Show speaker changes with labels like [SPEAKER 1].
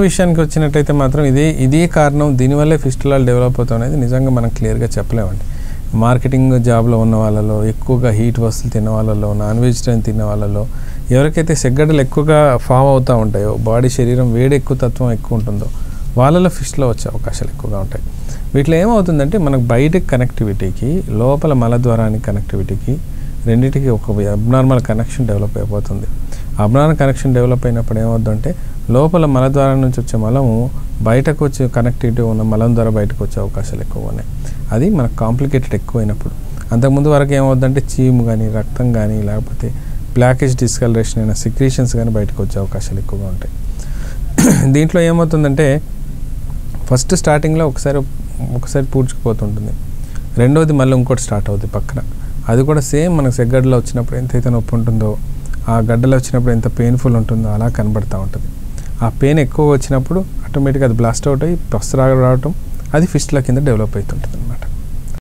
[SPEAKER 1] విషయానికి వచ్చినట్టయితే మాత్రం ఇదే కారణం, దీనివల్లే ఫిస్టులాలు డెవలప్ అవుతాయనేది నిజంగా మనం క్లియర్గా చెప్పలేమండి. మార్కెటింగ్ జాబ్లో ఉన్న వాళ్ళలో, ఎక్కువగా హీట్ వస్తువులు తిన్న వాళ్ళలో, నాన్ వెజిటేరియన్ తిన్న వాళ్ళలో, ఎవరికైతే సెగ్గడ్డలు ఎక్కువగా ఫామ్ అవుతూ ఉంటాయో, బాడీ శరీరం వేడి ఎక్కువ తత్వం ఎక్కువ ఉంటుందో వాళ్ళలో ఫిస్టులో వచ్చే అవకాశాలు ఎక్కువగా ఉంటాయి. వీటిలో ఏమవుతుందంటే మనకు బయటకి కనెక్టివిటీకి, లోపల మలద్వారానికి కనెక్టివిటీకి రెండింటికి ఒక అబ్నార్మల్ కనెక్షన్ డెవలప్ అయిపోతుంది. అబ్నార్మల్ కనెక్షన్ డెవలప్ అయినప్పుడు ఏమవుతుందంటే లోపల మలద్వారం నుంచి వచ్చే మలము బయటకు వచ్చే కనెక్టివిటీ ఉన్న మలం ద్వారా బయటకు వచ్చే అవకాశాలు ఎక్కువ ఉన్నాయి. అది మనకు కాంప్లికేటెడ్ ఎక్కువైనప్పుడు. అంతకుముందు వరకు ఏమవుతుందంటే చీము కానీ, రక్తం కానీ, లేకపోతే బ్లాకేజ్ డిస్కలరేషన్ అయిన సిక్రీషన్స్ కానీ బయటకు వచ్చే అవకాశాలు ఎక్కువగా ఉంటాయి. దీంట్లో ఏమవుతుందంటే ఫస్ట్ స్టార్టింగ్లో ఒకసారి పూడ్చుకుపోతుంటుంది, రెండోది మళ్ళీ ఇంకోటి స్టార్ట్ అవుతుంది పక్కన. అది కూడా సేమ్ మనకు సెగ్గడ్డలో వచ్చినప్పుడు ఎంతైతే నొప్పి ఉంటుందో, ఆ గడ్డలో వచ్చినప్పుడు ఎంత పెయిన్ఫుల్ ఉంటుందో అలా కనబడుతూ ఉంటుంది. ఆ పెయిన్ ఎక్కువ వచ్చినప్పుడు ఆటోమేటిక్గా అది బ్లాస్ట్ అవుట్ అయ్యి పస్ రావడం, అది ఫిస్టులా కింద డెవలప్ అవుతుంటుంది అనమాట.